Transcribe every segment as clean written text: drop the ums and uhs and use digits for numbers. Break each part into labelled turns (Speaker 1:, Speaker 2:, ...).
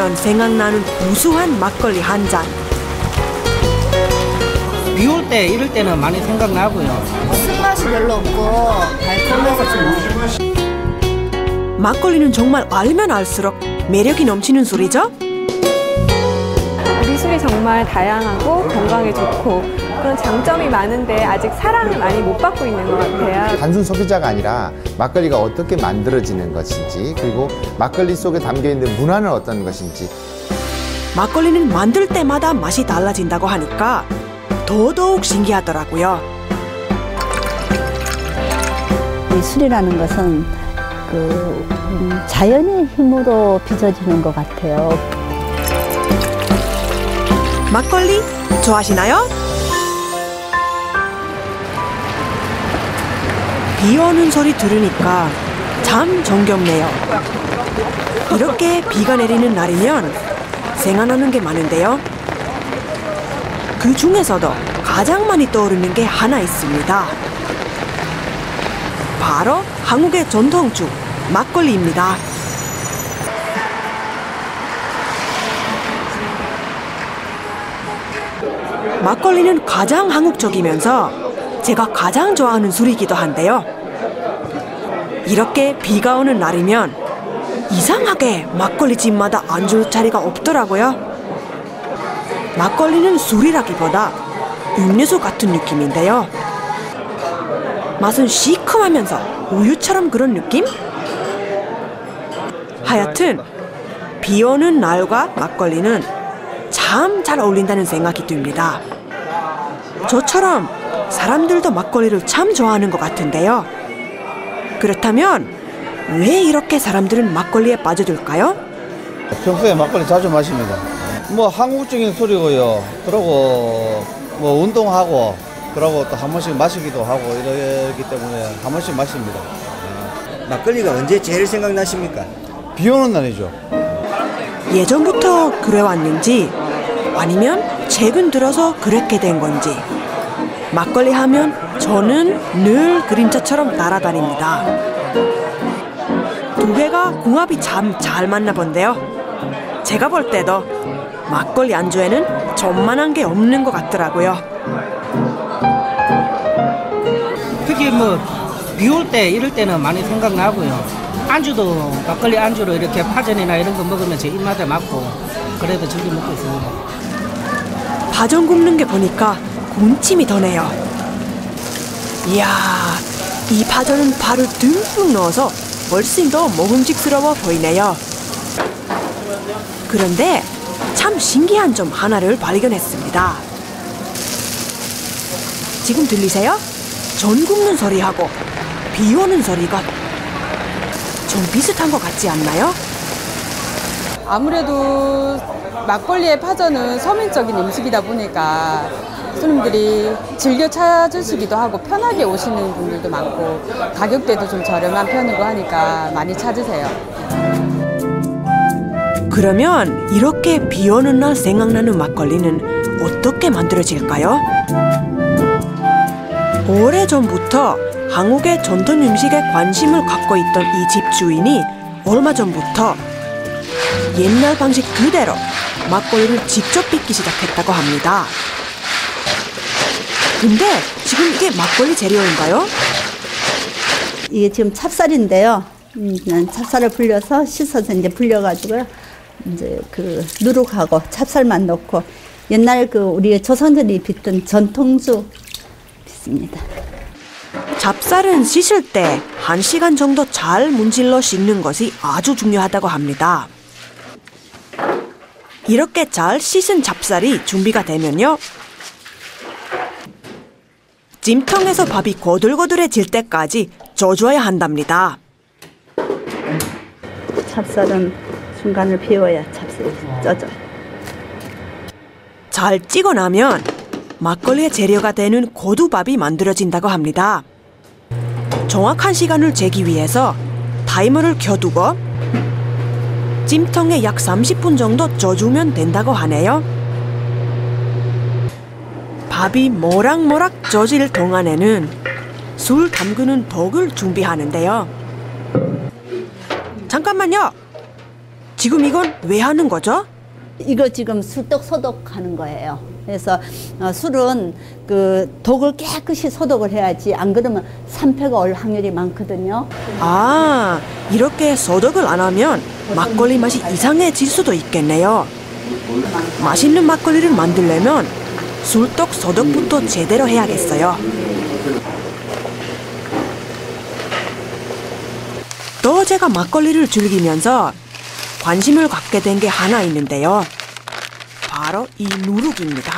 Speaker 1: 하면 생각나는 구수한 막걸리 한 잔.
Speaker 2: 비 올 때 이럴 때는 많이 생각나고요.
Speaker 3: 쓴맛이 별로 없고 달콤해서 좋아요.
Speaker 1: 막걸리는 정말 알면 알수록 매력이 넘치는 술이죠?
Speaker 4: 우리 술이 정말 다양하고 건강에 좋고 그런 장점이 많은데 아직 사랑을 많이 못 받고 있는 것 같아요.
Speaker 5: 단순 소비자가 아니라 막걸리가 어떻게 만들어지는 것인지, 그리고 막걸리 속에 담겨있는 문화는 어떤 것인지.
Speaker 1: 막걸리는 만들 때마다 맛이 달라진다고 하니까 더더욱 신기하더라고요.
Speaker 6: 이 술이라는 것은 자연의 힘으로 빚어지는 것 같아요.
Speaker 1: 막걸리 좋아하시나요? 비 오는 소리 들으니까 참 정겹네요. 이렇게 비가 내리는 날이면 생각나는 게 많은데요. 그 중에서도 가장 많이 떠오르는 게 하나 있습니다. 바로 한국의 전통주 막걸리입니다. 막걸리는 가장 한국적이면서 제가 가장 좋아하는 술이기도 한데요. 이렇게 비가 오는 날이면 이상하게 막걸리 집마다 안주 자리가 없더라고요. 막걸리는 술이라기보다 음료수 같은 느낌인데요. 맛은 시큼하면서 우유처럼 그런 느낌? 하여튼 비 오는 날과 막걸리는 참 잘 어울린다는 생각이 듭니다. 저처럼 사람들도 막걸리를 참 좋아하는 것 같은데요. 그렇다면 왜 이렇게 사람들은 막걸리에 빠져들까요?
Speaker 7: 평소에 막걸리 자주 마십니다. 뭐 한국적인 술이고요. 그러고 뭐 운동하고 그러고 또 한 번씩 마시기도 하고 이러기 때문에 한 번씩 마십니다.
Speaker 8: 막걸리가 언제 제일 생각나십니까?
Speaker 7: 비 오는 날이죠.
Speaker 1: 예전부터 그래왔는지 아니면 최근 들어서 그렇게 된 건지 막걸리 하면 저는 늘 그림자처럼 따라다닙니다. 두 개가 궁합이 참 잘 맞나 본데요. 제가 볼 때도 막걸리 안주에는 전만한 게 없는 것 같더라고요.
Speaker 2: 특히 뭐 비 올 때 이럴 때는 많이 생각나고요. 안주도 막걸리 안주로 이렇게 파전이나 이런 거 먹으면 제 입맛에 맞고 그래도 즐겨 먹고 있습니다.
Speaker 1: 파전 굽는 게 보니까 군침이 도네요. 이야, 이 파전은 파를 듬뿍 넣어서 훨씬 더 먹음직스러워 보이네요. 그런데 참 신기한 점 하나를 발견했습니다. 지금 들리세요? 전 굽는 소리하고 비 오는 소리가 좀 비슷한 것 같지 않나요?
Speaker 9: 아무래도 막걸리의 파전은 서민적인 음식이다 보니까 손님들이 즐겨 찾으시기도 하고 편하게 오시는 분들도 많고 가격대도 좀 저렴한 편이고 하니까 많이 찾으세요.
Speaker 1: 그러면 이렇게 비 오는 날 생각나는 막걸리는 어떻게 만들어질까요? 오래전부터 한국의 전통 음식에 관심을 갖고 있던 이 집 주인이 얼마 전부터 옛날 방식 그대로 막걸리를 직접 빚기 시작했다고 합니다. 근데 지금 이게 막걸리 재료인가요?
Speaker 6: 이게 지금 찹쌀인데요. 찹쌀을 불려서 씻어서 이제 불려가지고요. 이제 그 누룩하고 찹쌀만 넣고 옛날 우리 조상들이 빚던 전통주 빚습니다.
Speaker 1: 찹쌀은 씻을 때 1시간 정도 잘 문질러 씻는 것이 아주 중요하다고 합니다. 이렇게 잘 씻은 찹쌀이 준비가 되면요. 찜통에서 밥이 고들고들해질 때까지 쪄줘야 한답니다.
Speaker 6: 찹쌀은 중간을 비워야 찹쌀이 쪄져.
Speaker 1: 잘 찌고 나면 막걸리의 재료가 되는 고두밥이 만들어진다고 합니다. 정확한 시간을 재기 위해서 타이머를 켜두고 찜통에 약 30분 정도 쪄주면 된다고 하네요. 밥이 모락모락 쪄질 동안에는 술 담그는 덕을 준비하는데요. 잠깐만요. 지금 이건 왜 하는 거죠?
Speaker 6: 이거 지금 술떡 소독하는 거예요. 그래서 술은 그 독을 깨끗이 소독을 해야지 안 그러면 산패가 올 확률이 많거든요.
Speaker 1: 아, 이렇게 소독을 안 하면 막걸리 맛이 이상해질 수도 있겠네요. 맛있는 막걸리를 만들려면 술떡 소독부터 제대로 해야겠어요. 또 제가 막걸리를 즐기면서 관심을 갖게 된 게 하나 있는데요. 바로 이 누룩입니다.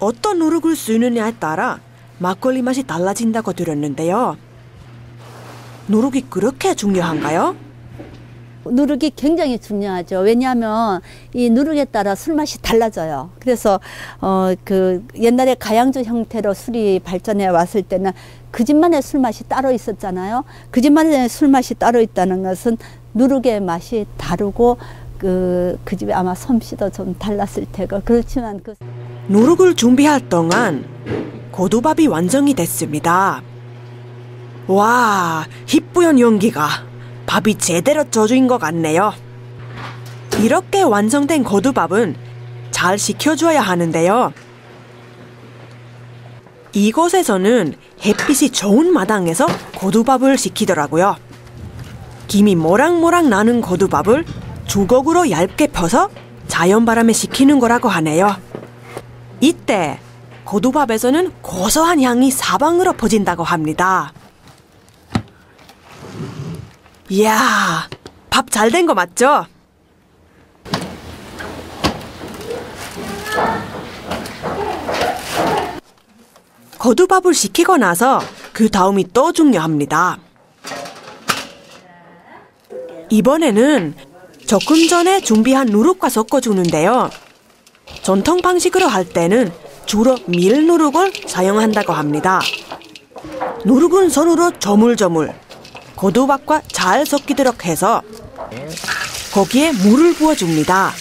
Speaker 1: 어떤 누룩을 쓰느냐에 따라 막걸리 맛이 달라진다고 들었는데요. 누룩이 그렇게 중요한가요?
Speaker 6: 누룩이 굉장히 중요하죠. 왜냐하면 이 누룩에 따라 술 맛이 달라져요. 그래서 그 옛날에 가양주 형태로 술이 발전해 왔을 때는 그 집만의 술 맛이 따로 있었잖아요. 그 집만의 술 맛이 따로 있다는 것은 누룩의 맛이 다르고 그 집에 아마 솜씨도 좀 달랐을 테고 그렇지만
Speaker 1: 누룩을 준비할 동안 고두밥이 완성이 됐습니다. 와, 희뿌연 연기가 밥이 제대로 쪄진 것 같네요. 이렇게 완성된 고두밥은 잘 식혀줘야 하는데요. 이곳에서는 햇빛이 좋은 마당에서 고두밥을 식히더라고요. 김이 모락모락 나는 고두밥을 주걱으로 얇게 펴서 자연바람에 식히는 거라고 하네요. 이때 고두밥에서는 고소한 향이 사방으로 퍼진다고 합니다. 이야, 밥 잘 된 거 맞죠? 고두밥을 식히고 나서 그 다음이 또 중요합니다. 이번에는 조금 전에 준비한 누룩과 섞어주는데요. 전통 방식으로 할 때는 주로 밀 누룩을 사용한다고 합니다. 누룩은 손으로 조물조물 고두밥과 잘 섞이도록 해서 거기에 물을 부어줍니다.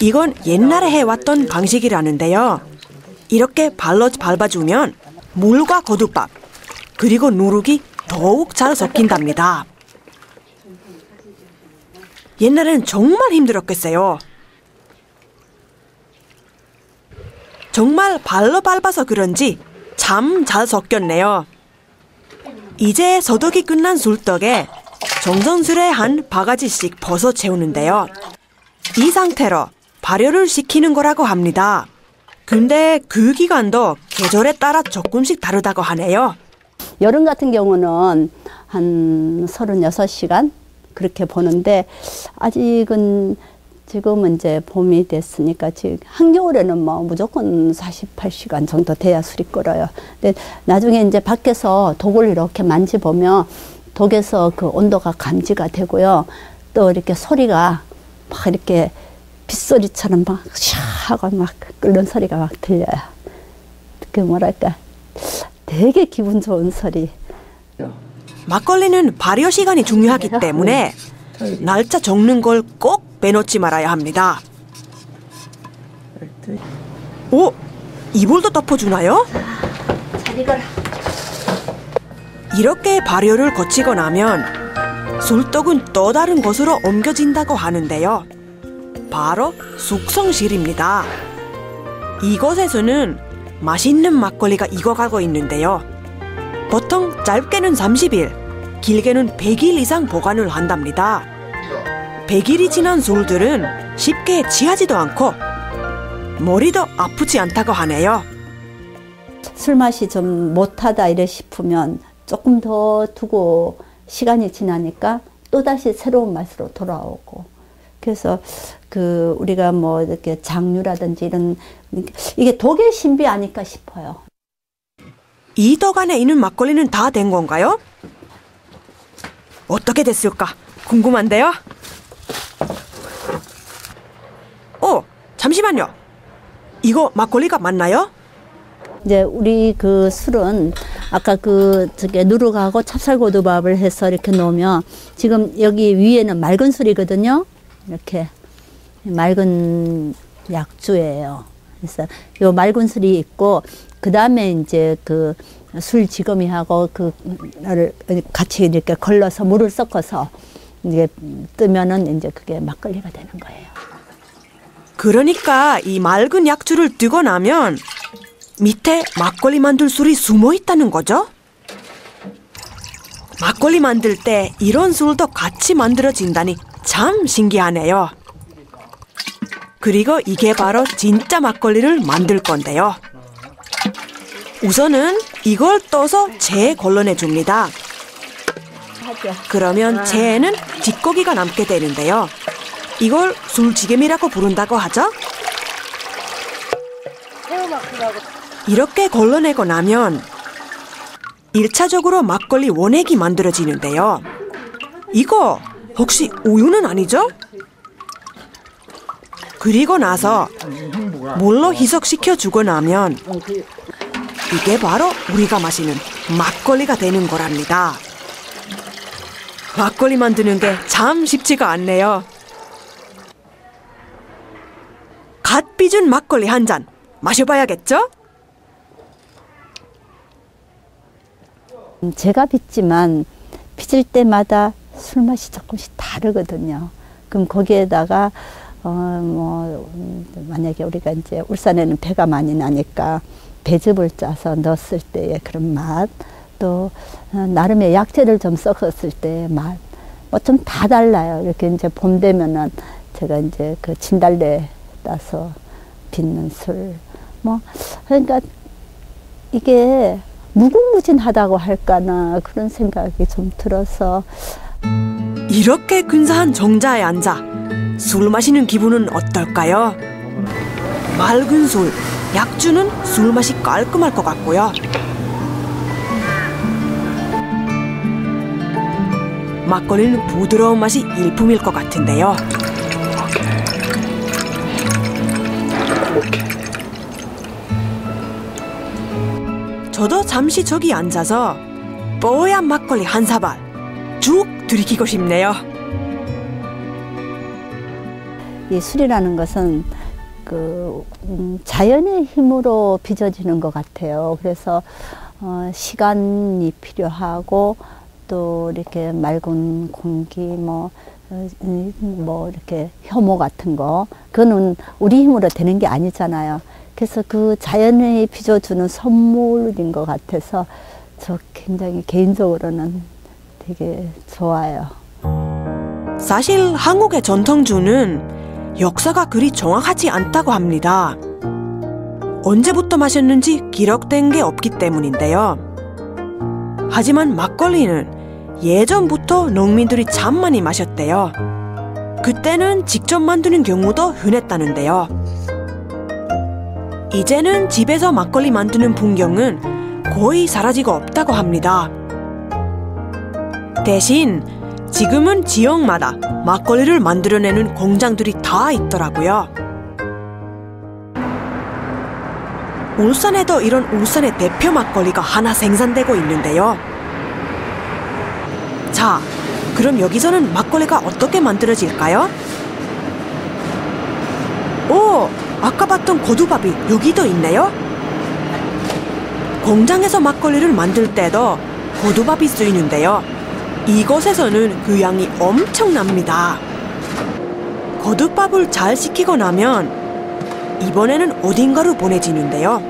Speaker 1: 이건 옛날에 해왔던 방식이라는데요. 이렇게 발로 밟아주면 물과 고두밥 그리고 누룩이 더욱 잘 섞인답니다. 옛날에는 정말 힘들었겠어요. 정말 발로 밟아서 그런지 참 잘 섞였네요. 이제 소독이 끝난 술떡에 정성스레 한 바가지씩 벗어 채우는데요. 이 상태로 발효를 시키는 거라고 합니다. 근데 그 기간도 계절에 따라 조금씩 다르다고 하네요.
Speaker 6: 여름 같은 경우는 한 36시간 그렇게 보는데 아직은 지금은 이제 봄이 됐으니까 지금 한겨울에는 뭐 무조건 48시간 정도 돼야 술이 끓어요. 근데 나중에 이제 밖에서 독을 이렇게 만지보면 독에서 그 온도가 감지가 되고요. 또 이렇게 소리가 막 이렇게 빗소리처럼 막 샤하고 막 끓는 소리가 막 들려요. 그 뭐랄까 되게 기분 좋은 소리.
Speaker 1: 막걸리는 발효 시간이 중요하기 때문에 날짜 적는 걸 꼭 빼놓지 말아야 합니다. 오, 이불도 덮어주나요?
Speaker 6: 잘 익어라.
Speaker 1: 이렇게 발효를 거치고 나면 술떡은 또 다른 곳으로 옮겨진다고 하는데요. 바로 숙성실입니다. 이곳에서는 맛있는 막걸리가 익어가고 있는데요. 보통 짧게는 30일, 길게는 100일 이상 보관을 한답니다. 100일이 지난 술들은 쉽게 취하지도 않고 머리도 아프지 않다고 하네요.
Speaker 6: 술 맛이 좀 못하다 이래 싶으면 조금 더 두고 시간이 지나니까 또다시 새로운 맛으로 돌아오고. 그래서 그 우리가 뭐 이렇게 장류라든지 이런 이게 독의 신비 아닐까 싶어요.
Speaker 1: 이 독 안에 있는 막걸리는 다 된 건가요? 어떻게 됐을까 궁금한데요. 잠시만요. 이거 막걸리가 맞나요?
Speaker 6: 이제 우리 그 술은 아까 그 저기 누룩하고 찹쌀고두밥을 해서 이렇게 놓으면 지금 여기 위에는 맑은 술이거든요. 이렇게 맑은 약주예요. 그래서 요 맑은 술이 있고 그 다음에 이제 그 술 지거미하고 그를 같이 이렇게 걸러서 물을 섞어서 이제 뜨면은 이제 그게 막걸리가 되는 거예요.
Speaker 1: 그러니까 이 맑은 약주를 뜨고 나면 밑에 막걸리 만들 술이 숨어 있다는 거죠? 막걸리 만들 때 이런 술도 같이 만들어진다니 참 신기하네요. 그리고 이게 바로 진짜 막걸리를 만들 건데요. 우선은 이걸 떠서 체에 걸러내 줍니다. 그러면 체에는 뒷고기가 남게 되는데요. 이걸 술지gem이라고 부른다고 하죠? 이렇게 걸러내고 나면 1차적으로 막걸리 원액이 만들어지는데요. 이거 혹시 우유는 아니죠? 그리고 나서 물로 희석시켜 주고 나면 이게 바로 우리가 마시는 막걸리가 되는 거랍니다. 막걸리 만드는 게 참 쉽지가 않네요. 갓 빚은 막걸리 한 잔 마셔봐야겠죠?
Speaker 6: 제가 빚지만 빚을 때마다 술 맛이 조금씩 다르거든요. 그럼 거기에다가 만약에 우리가 이제 울산에는 배가 많이 나니까 배즙을 짜서 넣었을 때의 그런 맛, 또 나름의 약재를 좀 섞었을 때의 맛, 뭐 좀 다 달라요. 이렇게 이제 봄 되면은 제가 이제 그 진달래 따서 빚는 술, 뭐 그러니까 이게 무궁무진하다고 할까나 그런 생각이 좀 들어서.
Speaker 1: 이렇게 근사한 정자에 앉아 술 마시는 기분은 어떨까요? 맑은 술, 약주는 술 맛이 깔끔할 것 같고요. 막걸리는 부드러운 맛이 일품일 것 같은데요. 저도 잠시 저기 앉아서 뽀얀 막걸리 한 사발 쭉 들이키고 싶네요.
Speaker 6: 이 술이라는 것은 자연의 힘으로 빚어지는 것 같아요. 그래서 시간이 필요하고 또 이렇게 맑은 공기 뭐 이렇게 효모 같은 거 그거는 우리 힘으로 되는 게 아니잖아요. 그래서 그 자연이 빚어주는 선물인 것 같아서 저 굉장히 개인적으로는 되게 좋아요.
Speaker 1: 사실 한국의 전통주는 역사가 그리 정확하지 않다고 합니다. 언제부터 마셨는지 기록된 게 없기 때문인데요. 하지만 막걸리는 예전부터 농민들이 참 많이 마셨대요. 그때는 직접 만드는 경우도 흔했다는데요. 이제는 집에서 막걸리 만드는 풍경은 거의 사라지고 없다고 합니다. 대신 지금은 지역마다 막걸리를 만들어내는 공장들이 다 있더라고요. 울산에도 이런 울산의 대표 막걸리가 하나 생산되고 있는데요. 자, 그럼 여기서는 막걸리가 어떻게 만들어질까요? 오, 아까 봤던 고두밥이 여기도 있네요. 공장에서 막걸리를 만들 때도 고두밥이 쓰이는데요. 이곳에서는 그 양이 엄청납니다. 고두밥을 잘 식히고 나면 이번에는 어딘가로 보내지는데요.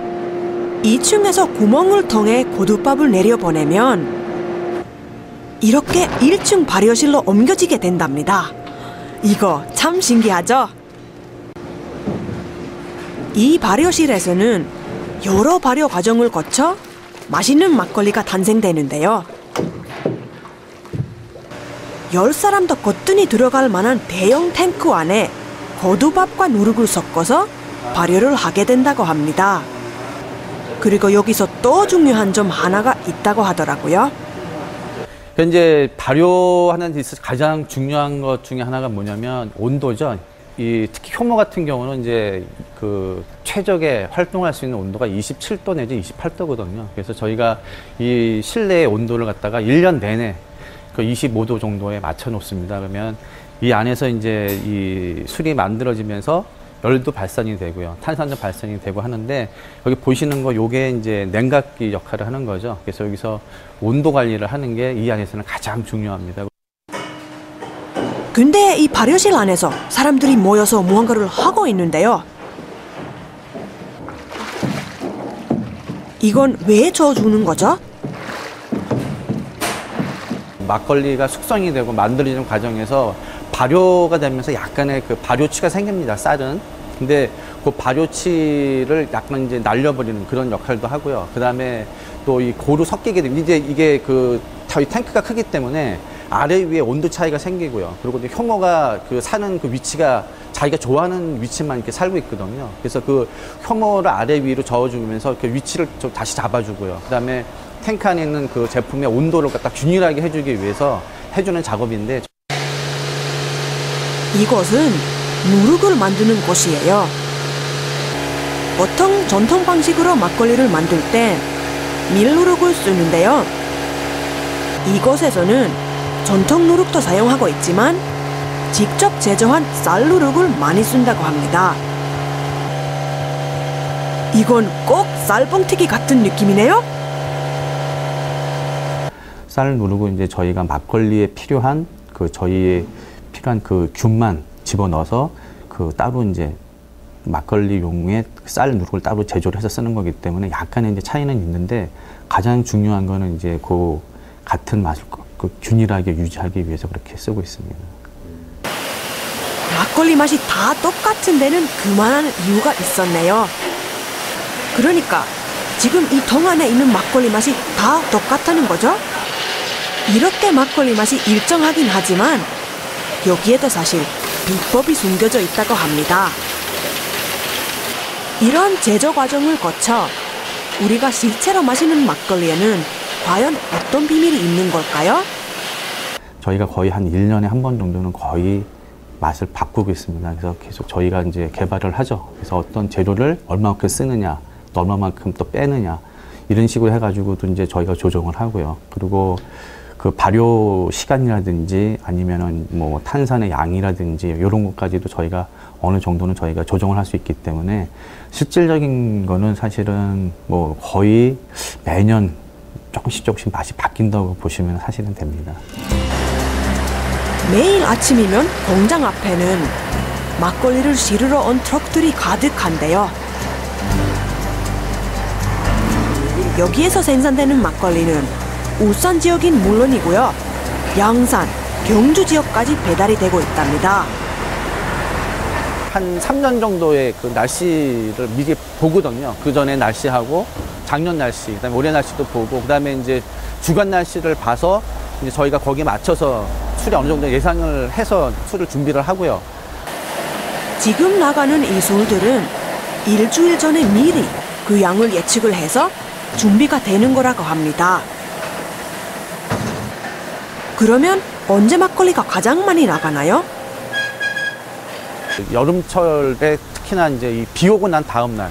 Speaker 1: 2층에서 구멍을 통해 고두밥을 내려보내면 이렇게 1층 발효실로 옮겨지게 된답니다. 이거 참 신기하죠? 이 발효실에서는 여러 발효 과정을 거쳐 맛있는 막걸리가 탄생되는데요. 10사람도 거뜬히 들어갈 만한 대형 탱크 안에 고두밥과 누룩을 섞어서 발효를 하게 된다고 합니다. 그리고 여기서 또 중요한 점 하나가 있다고 하더라고요.
Speaker 10: 현재 발효하는 데 있어서 가장 중요한 것 중에 하나가 뭐냐면 온도죠. 특히 효모 같은 경우는 이제 그 최적의 활동할 수 있는 온도가 27도 내지 28도거든요. 그래서 저희가 이 실내의 온도를 갖다가 1년 내내 그 25도 정도에 맞춰 놓습니다. 그러면 이 안에서 이제 이 술이 만들어지면서 열도 발산이 되고요. 탄산도 발산이 되고 하는데 여기 보시는 거 요게 이제 냉각기 역할을 하는 거죠. 그래서 여기서 온도 관리를 하는 게 이 안에서는 가장 중요합니다.
Speaker 1: 근데 이 발효실 안에서 사람들이 모여서 무언가를 하고 있는데요. 이건 왜 저어주는 거죠?
Speaker 10: 막걸리가 숙성이 되고 만들어지는 과정에서 발효가 되면서 약간의 그 발효치가 생깁니다. 쌀은. 근데 그 발효치를 약간 이제 날려버리는 그런 역할도 하고요. 그 다음에 또 이 고루 섞이게 되면 이제 이게 그 저희 탱크가 크기 때문에 아래 위에 온도 차이가 생기고요. 그리고 이제 효모가 그 사는 그 위치가 자기가 좋아하는 위치만 이렇게 살고 있거든요. 그래서 그 효모를 아래 위로 저어주면서 그 위치를 좀 다시 잡아주고요. 그 다음에 탱크 안에 있는 그 제품의 온도를 갖다 균일하게 해주기 위해서 해주는 작업인데
Speaker 1: 이곳은 누룩을 만드는 곳이에요. 보통 전통 방식으로 막걸리를 만들 때 밀누룩을 쓰는데요. 이곳에서는 전통 누룩도 사용하고 있지만 직접 제조한 쌀누룩을 많이 쓴다고 합니다. 이건 꼭 쌀뻥튀기 같은 느낌이네요.
Speaker 10: 쌀 누르고 이제 저희가 막걸리에 필요한 그 저희의 필요한 그 균만 집어넣어서 그 따로 이제 막걸리용의 쌀 누룩을 따로 제조를 해서 쓰는 거기 때문에 약간의 이제 차이는 있는데 가장 중요한 거는 이제 그 같은 맛을 그 균일하게 유지하기 위해서 그렇게 쓰고 있습니다.
Speaker 1: 막걸리 맛이 다 똑같은 데는 그만한 이유가 있었네요. 그러니까 지금 이 통 안에 있는 막걸리 맛이 다 똑같다는 거죠? 이렇게 막걸리 맛이 일정하긴 하지만 여기에도 사실 비법이 숨겨져 있다고 합니다. 이런 제조 과정을 거쳐 우리가 실제로 마시는 막걸리에는 과연 어떤 비밀이 있는 걸까요?
Speaker 10: 저희가 거의 한 1년에 한 번 정도는 거의 맛을 바꾸고 있습니다. 그래서 계속 저희가 이제 개발을 하죠. 그래서 어떤 재료를 얼마만큼 쓰느냐, 또 얼마만큼 또 빼느냐, 이런 식으로 해가지고도 이제 저희가 조정을 하고요. 그리고 그 발효 시간이라든지 아니면은 뭐 탄산의 양이라든지 이런 것까지도 저희가 어느 정도는 저희가 조정을 할 수 있기 때문에 실질적인 거는 사실은 뭐 거의 매년 조금씩 맛이 바뀐다고 보시면 사실은 됩니다.
Speaker 1: 매일 아침이면 공장 앞에는 막걸리를 실으러 온 트럭들이 가득한데요. 여기에서 생산되는 막걸리는 울산 지역인 물론이고요. 양산, 경주 지역까지 배달이 되고 있답니다.
Speaker 10: 한 3년 정도의 그 날씨를 미리 보거든요. 그 전에 날씨하고 작년 날씨, 그다음에 올해 날씨도 보고, 그다음에 이제 주간 날씨를 봐서 이제 저희가 거기에 맞춰서 술이 어느 정도 예상을 해서 술을 준비를 하고요.
Speaker 1: 지금 나가는 이 술들은 일주일 전에 미리 그 양을 예측을 해서 준비가 되는 거라고 합니다. 그러면 언제 막걸리가 가장 많이 나가나요?
Speaker 10: 여름철에 특히나 이제 이 비 오고 난 다음 날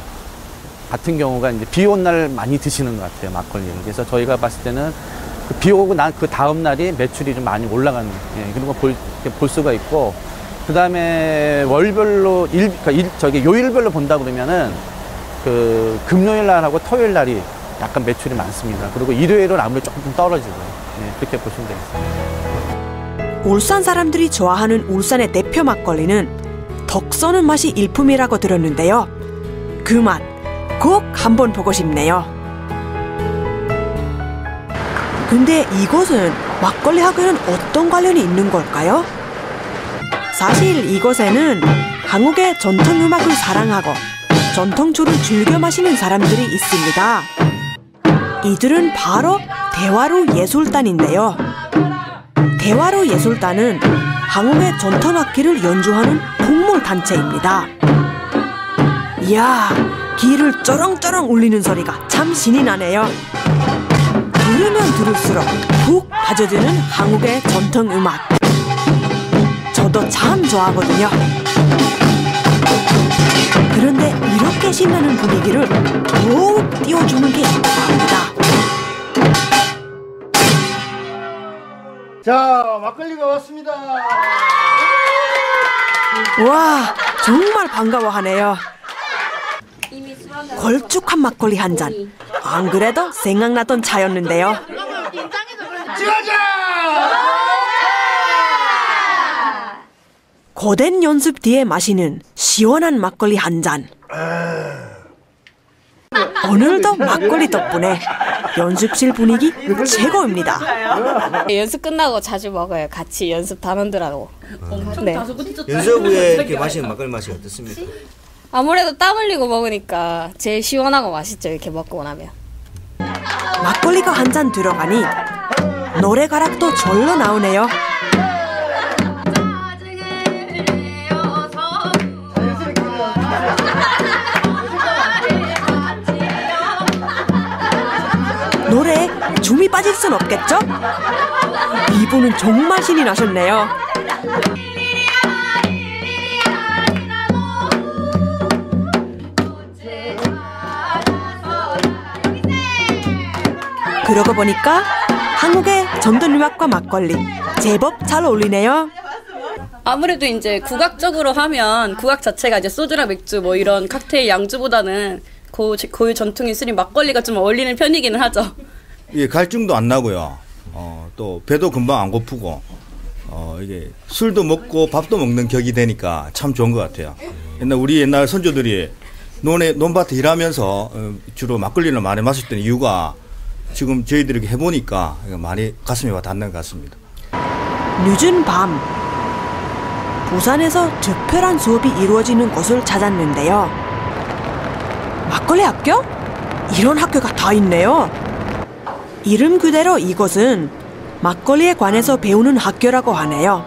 Speaker 10: 같은 경우가 이제 비 온 날 많이 드시는 것 같아요, 막걸리를. 그래서 저희가 봤을 때는 그 비 오고 난 그 다음 날이 매출이 좀 많이 올라가는, 그런 거 볼 수가 있고, 그 다음에 월별로 요일별로 본다 그러면은 그 금요일 날하고 토요일 날이 약간 매출이 많습니다. 그리고 일요일은 아무래도 조금 떨어지고요. 그렇게 보시면 되겠습니다.
Speaker 1: 울산 사람들이 좋아하는 울산의 대표 막걸리는 덕 쏘는 맛이 일품이라고 들었는데요. 그 맛 꼭 한번 보고 싶네요. 근데 이곳은 막걸리하고는 어떤 관련이 있는 걸까요? 사실 이곳에는 한국의 전통 음악을 사랑하고 전통주를 즐겨 마시는 사람들이 있습니다. 이들은 바로 대화로 예술단인데요. 대화로 예술단은 한국의 전통 악기를 연주하는 풍물 단체입니다. 이야, 귀를 쩌렁쩌렁 울리는 소리가 참 신이 나네요. 들으면 들을수록 푹 빠져드는 한국의 전통 음악. 저도 참 좋아하거든요. 그런데 이렇게 신나는 분위기를 더욱 띄워주는 게 있다고 합니다.
Speaker 11: 자, 막걸리가 왔습니다.
Speaker 1: 와, 정말 반가워하네요. 걸쭉한 막걸리 한 잔. 안 그래도 생각나던 차였는데요. 고된 연습 뒤에 마시는 시원한 막걸리 한 잔. 오늘도 막걸리 덕분에 연습실 분위기 최고입니다.
Speaker 11: 연습 끝나고 자주 먹어요. 같이 연습 단원들하고. 네.
Speaker 8: 연습 후에 이렇게 마시는 막걸리 맛이 어떻습니까?
Speaker 11: 아무래도 땀 흘리고 먹으니까 제일 시원하고 맛있죠. 이렇게 먹고 나면.
Speaker 1: 막걸리가 한 잔 들어가니 노래가락도 절로 나오네요. 노래에 줌이 빠질 순 없겠죠? 이분은 정말 신이 나셨네요. 그러고 보니까 한국의 전통음악과 막걸리 제법 잘 어울리네요.
Speaker 11: 아무래도 이제 국악적으로 하면 국악 자체가 이제 소주랑 맥주 뭐 이런 칵테일 양주보다는 고유 전통의 술인 막걸리가 좀 어울리는 편이기는 하죠.
Speaker 12: 이게 갈증도 안 나고요. 또 배도 금방 안 고프고 이게 술도 먹고 밥도 먹는 격이 되니까 참 좋은 것 같아요. 우리 옛날 선조들이 논밭에 일하면서 주로 막걸리를 많이 마셨던 이유가 지금 저희들이 이렇게 해보니까 많이 가슴에 와 닿는 것 같습니다.
Speaker 1: 늦은 밤 부산에서 특별한 수업이 이루어지는 곳을 찾았는데요. 막걸리 학교? 이런 학교가 다 있네요. 이름 그대로 이곳은 막걸리에 관해서 배우는 학교라고 하네요.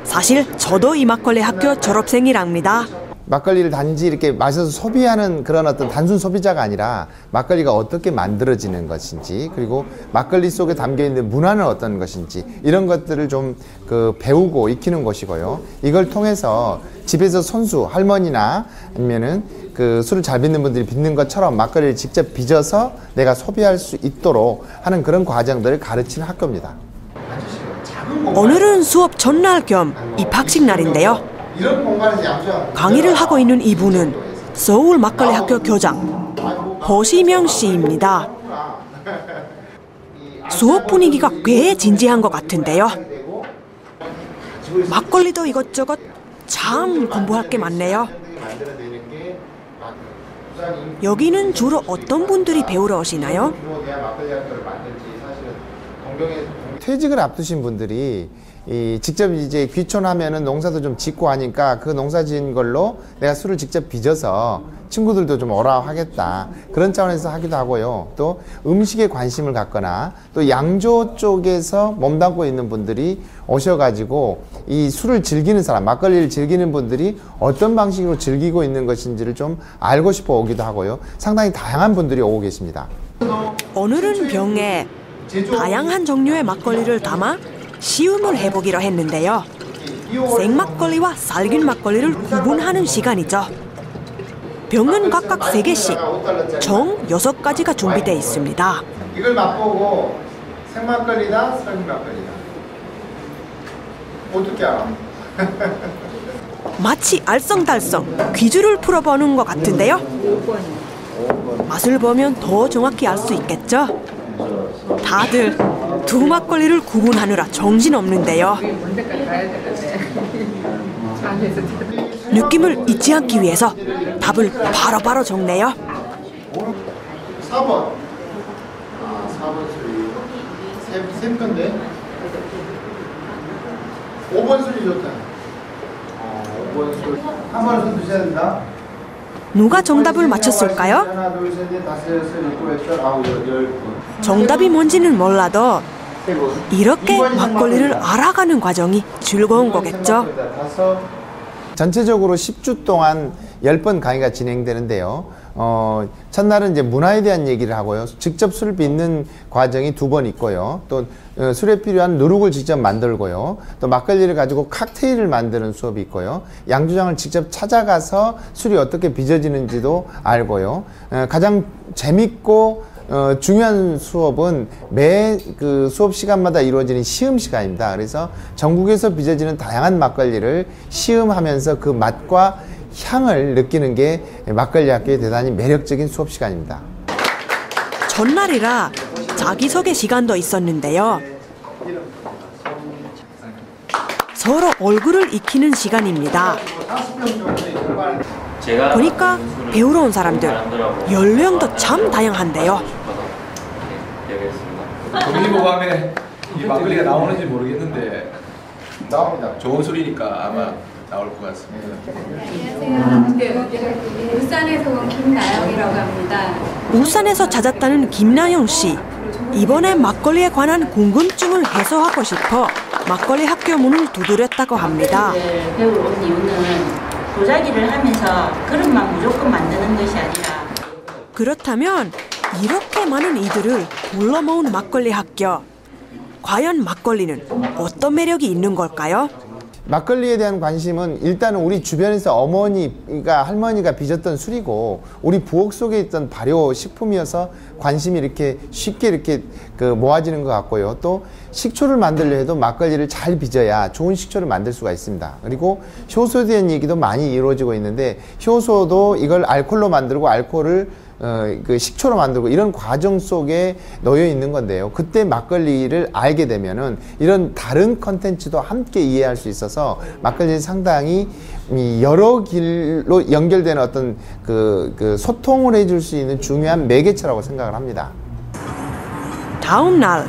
Speaker 1: 사실 저도 이 막걸리 학교 졸업생이랍니다.
Speaker 5: 막걸리를 단지 이렇게 마셔서 소비하는 그런 어떤 단순 소비자가 아니라 막걸리가 어떻게 만들어지는 것인지, 그리고 막걸리 속에 담겨있는 문화는 어떤 것인지, 이런 것들을 좀 배우고 익히는 곳이고요. 이걸 통해서 집에서 손수, 할머니나 아니면은 술을 잘 빚는 분들이 빚는 것처럼 막걸리를 직접 빚어서 내가 소비할 수 있도록 하는 그런 과정들을 가르치는 학교입니다.
Speaker 1: 오늘은 수업 전날 겸 입학식 날인데요. 강의를 하고 있는 이분은 서울 막걸리 학교 교장 허시명 씨입니다. 수업 분위기가 꽤 진지한 것 같은데요. 막걸리도 이것저것 참 공부할 게 많네요. 여기는 주로 어떤 분들이 배우러 오시나요?
Speaker 5: 퇴직을 앞두신 분들이 직접 이제 귀촌하면은 농사도 좀 짓고 하니까 그 농사 지은 걸로 내가 술을 직접 빚어서 친구들도 좀 오라 하겠다, 그런 차원에서 하기도 하고요. 또 음식에 관심을 갖거나 또 양조 쪽에서 몸담고 있는 분들이 오셔가지고 이 술을 즐기는 사람, 막걸리를 즐기는 분들이 어떤 방식으로 즐기고 있는 것인지를 좀 알고 싶어 오기도 하고요. 상당히 다양한 분들이 오고 계십니다.
Speaker 1: 오늘은 병에 다양한 종류의 막걸리를 담아 시음을 해보기로 했는데요. 생막걸리와 살균 막걸리를 구분하는 시간이죠. 병은 각각 3개씩 총 6가지가 준비되어 있습니다.
Speaker 5: 이걸 맛보고 생막걸리다, 살균 막걸리다 어떻게 알아?
Speaker 1: 마치 알쏭달쏭 퀴즈를 풀어보는 것 같은데요. 맛을 보면 더 정확히 알 수 있겠죠? 다들 두 막걸리를 구분하느라 정신없는데요. 느낌을 잊지 않기 위해서 답을 바로바로 적네요.
Speaker 5: 4번. 4번 술이. 샘 건데. 5번 술이 좋다. 5번 술. 한 번에 손 드셔야 된다.
Speaker 1: 누가 정답을 맞췄을까요?
Speaker 5: 하나, 둘, 셋, 넷, 다섯, 여섯, 일곱, 여덟, 아홉, 열.
Speaker 1: 정답이 뭔지는 몰라도 이렇게 막걸리를 알아가는 과정이 즐거운 거겠죠.
Speaker 5: 전체적으로 10주 동안 10번 강의가 진행되는데요. 첫날은 이제 문화에 대한 얘기를 하고요. 직접 술을 빚는 과정이 2번 있고요. 또 술에 필요한 누룩을 직접 만들고요. 또 막걸리를 가지고 칵테일을 만드는 수업이 있고요. 양조장을 직접 찾아가서 술이 어떻게 빚어지는지도 알고요. 가장 재밌고 중요한 수업은 매 그 수업 시간마다 이루어지는 시음 시간입니다. 그래서 전국에서 빚어지는 다양한 막걸리를 시음하면서 그 맛과 향을 느끼는 게 막걸리 학교의 대단히 매력적인 수업 시간입니다.
Speaker 1: 전날이라 자기소개 시간도 있었는데요. 서로 얼굴을 익히는 시간입니다. 보니까 배우러 온 사람들 연령도 참 다양한데요.
Speaker 13: 금리보감에 이 막걸리가 나오는지 모르겠는데
Speaker 5: 나옵니다.
Speaker 13: 좋은 술이니까 아마 나올 것 같습니다.
Speaker 14: 안녕하세요. 울산에서 온 김나영이라고 합니다.
Speaker 1: 울산에서 찾았다는 김나영 씨. 이번에 막걸리에 관한 궁금증을 해소하고 싶어 막걸리 학교 문을 두드렸다고 합니다.
Speaker 15: 배우러 온 이유는 도자기를 하면서 그릇만 무조건 만드는 것이 아니라
Speaker 1: 그렇다면 이렇게 많은 이들을 불러 모은 막걸리 학교. 과연 막걸리는 어떤 매력이 있는 걸까요?
Speaker 5: 막걸리에 대한 관심은 일단은 우리 주변에서 어머니가 할머니가 빚었던 술이고 우리 부엌 속에 있던 발효 식품이어서 관심이 이렇게 쉽게 이렇게 모아지는 것 같고요. 또 식초를 만들려 해도 막걸리를 잘 빚어야 좋은 식초를 만들 수가 있습니다. 그리고 효소에 대한 얘기도 많이 이루어지고 있는데 효소도 이걸 알코올로 만들고 알코올을 그 식초로 만들고 이런 과정 속에 놓여 있는 건데요. 그때 막걸리를 알게 되면은 이런 다른 컨텐츠도 함께 이해할 수 있어서 막걸리는 상당히 여러 길로 연결되는 어떤 그 소통을 해줄 수 있는 중요한 매개체라고 생각을 합니다.
Speaker 1: 다음 날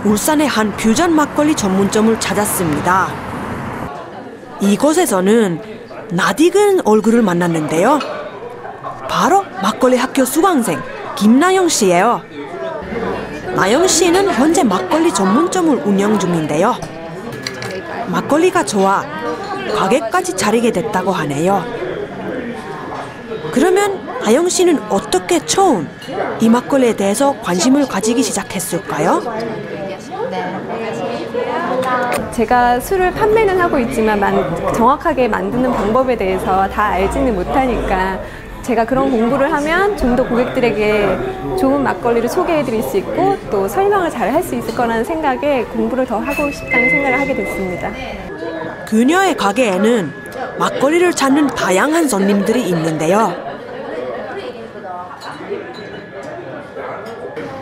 Speaker 1: 울산의 한 퓨전 막걸리 전문점을 찾았습니다. 이곳에서는 낯익은 얼굴을 만났는데요. 바로 막걸리 학교 수강생 김나영 씨예요. 나영 씨는 현재 막걸리 전문점을 운영 중인데요. 막걸리가 좋아 가게까지 차리게 됐다고 하네요. 그러면 나영 씨는 어떻게 처음 이 막걸리에 대해서 관심을 가지기 시작했을까요?
Speaker 4: 제가 술을 판매는 하고 있지만 정확하게 만드는 방법에 대해서 다 알지는 못하니까 제가 그런 공부를 하면 좀 더 고객들에게 좋은 막걸리를 소개해드릴 수 있고 또 설명을 잘 할 수 있을 거라는 생각에 공부를 더 하고 싶다는 생각을 하게 됐습니다.
Speaker 1: 그녀의 가게에는 막걸리를 찾는 다양한 손님들이 있는데요.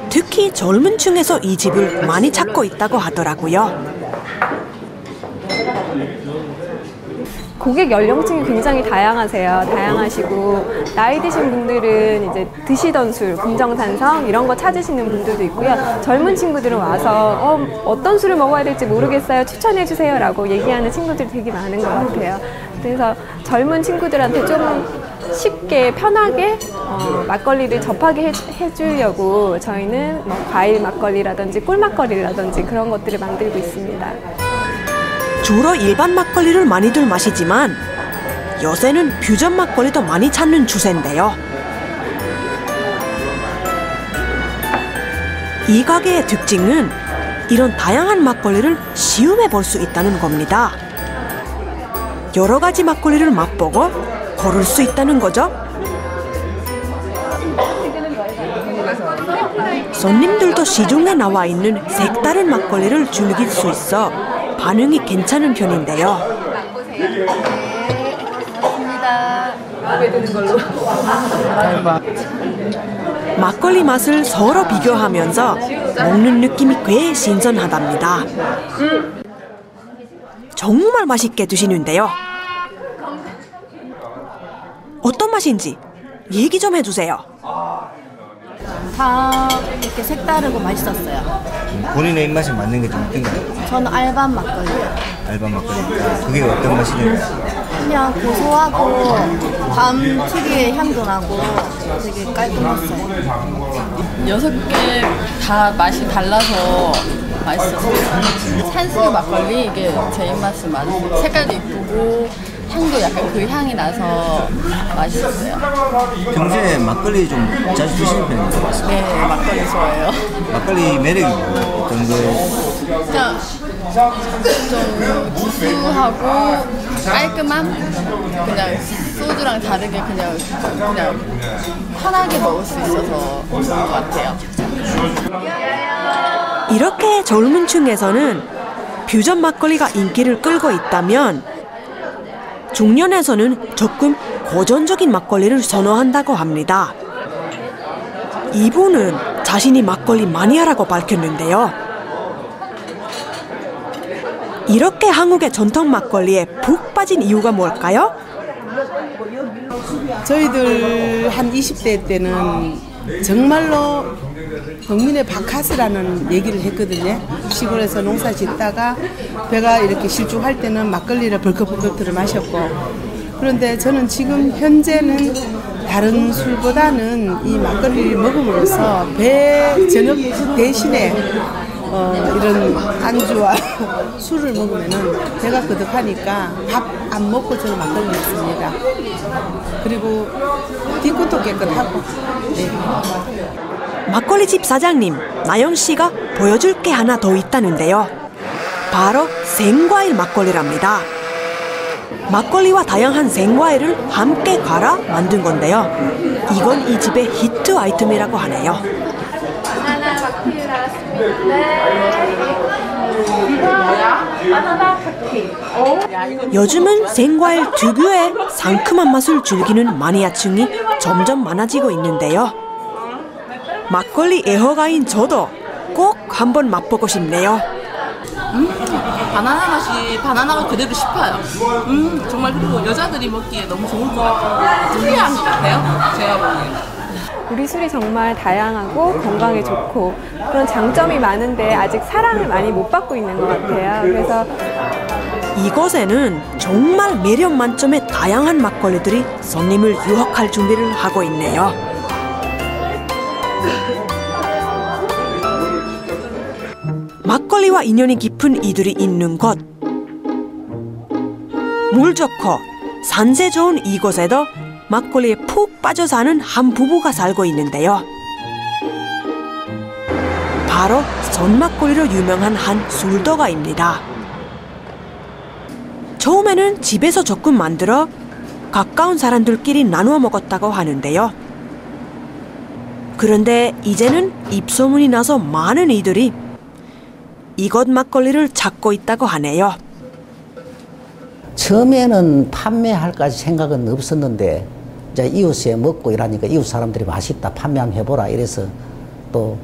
Speaker 1: 특히 젊은 층에서 이 집을 많이 찾고 있다고 하더라고요.
Speaker 4: 고객 연령층이 굉장히 다양하시고 나이 드신 분들은 이제 드시던 술, 금정산성 이런 거 찾으시는 분들도 있고요. 젊은 친구들은 와서 어떤 술을 먹어야 될지 모르겠어요. 추천해 주세요 라고 얘기하는 친구들이 되게 많은 것 같아요. 그래서 젊은 친구들한테 좀 쉽게 편하게 막걸리를 접하게 해주려고 저희는 과일 막걸리라든지 꿀 막걸리라든지 그런 것들을 만들고 있습니다.
Speaker 1: 주로 일반 막걸리를 많이들 마시지만 요새는 퓨전 막걸리도 많이 찾는 추세인데요. 이 가게의 특징은 이런 다양한 막걸리를 시음해 볼 수 있다는 겁니다. 여러 가지 막걸리를 맛보고 고를 수 있다는 거죠. 손님들도 시중에 나와 있는 색다른 막걸리를 즐길 수 있어 반응이 괜찮은 편인데요.
Speaker 4: 마음에 드는 걸로.
Speaker 1: 막걸리 맛을 서로 비교하면서 먹는 느낌이 꽤 신선하답니다. 정말 맛있게 드시는데요. 어떤 맛인지 얘기 좀 해주세요.
Speaker 3: 다 이렇게 색다르고 맛있었어요.
Speaker 8: 본인의 입맛에 맞는 게 좀 어떤가요?
Speaker 3: 저는 알밤 막걸리요.
Speaker 8: 알밤 막걸리. 그게 어떤 맛이냐요?
Speaker 3: 그냥 고소하고 밤 특유의 향도 나고 되게 깔끔했어요.
Speaker 9: 6개 다 맛이 달라서 맛있었어요. 산수유 막걸리 이게 제 입맛에 맞는 색깔도 이쁘고 향도 약간 그 향이 나서 맛있었어요.
Speaker 8: 평소에 막걸리 좀 자주 드시는 편인가요?
Speaker 9: 네, 막걸리 좋아해요.
Speaker 8: 막걸리 매력이 어떤 거예요?
Speaker 9: 그냥
Speaker 16: 좀 구수하고 깔끔한 그냥 소주랑 다르게 그냥 편하게 먹을 수 있어서 좋은 것 같아요.
Speaker 1: 이렇게 젊은 층에서는 퓨전 막걸리가 인기를 끌고 있다면 중년에서는 조금 고전적인 막걸리를 선호한다고 합니다. 이분은 자신이 막걸리 마니아라고 밝혔는데요. 이렇게 한국의 전통 막걸리에 푹 빠진 이유가 뭘까요?
Speaker 17: 저희들 한 20대 때는 정말로 국민의 바카스라는 얘기를 했거든요. 시골에서 농사 짓다가 배가 이렇게 실종할 때는 막걸리를 벌컥벌컥 들어 마셨고, 그런데 저는 지금 현재는 다른 술보다는 이 막걸리를 먹음으로써 배 저녁 대신에 이런 안주와 술을 먹으면은 배가 거듭하니까 밥 안 먹고 저는 막걸리 먹습니다. 그리고 뒤끝도 깨끗하고. 네.
Speaker 1: 막걸리집 사장님 나영 씨가 보여줄 게 하나 더 있다는데요. 바로 생과일 막걸리랍니다. 막걸리와 다양한 생과일을 함께 갈아 만든 건데요. 이건 이 집의 히트 아이템이라고 하네요.
Speaker 4: 바나나 칵테일 나왔습니다. 바나나 칵테일.
Speaker 1: 요즘은 생과일 특유의 상큼한 맛을 즐기는 마니아층이 점점 많아지고 있는데요. 막걸리 애호가인 저도 꼭 한번 맛보고 싶네요.
Speaker 16: 바나나 맛이 바나나가 그대로 씹혀요. 정말 그리고 여자들이 먹기에 너무 좋을 것 같고 특이한 것 같아요. 제가 보기에는.
Speaker 4: 우리 술이 정말 다양하고 건강에 좋고 그런 장점이 많은데 아직 사랑을 많이 못 받고 있는 것 같아요. 그래서
Speaker 1: 이곳에는 정말 매력 만점의 다양한 막걸리들이 손님을 유혹할 준비를 하고 있네요. 막걸리와 인연이 깊은 이들이 있는 곳. 물 좋고 산세 좋은 이곳에도 막걸리에 푹 빠져 사는 한 부부가 살고 있는데요. 바로 son막걸리로 유명한 한 술도가입니다. 처음에는 집에서 조금 만들어 가까운 사람들끼리 나누어 먹었다고 하는데요. 그런데 이제는 입소문이 나서 많은 이들이 이곳 막걸리를 찾고 있다고 하네요.
Speaker 18: 처음에는 판매할까지 생각은 없었는데 이제 이웃에 먹고 이러니까 이웃 사람들이 맛있다 판매 한번 해보라 이래서 또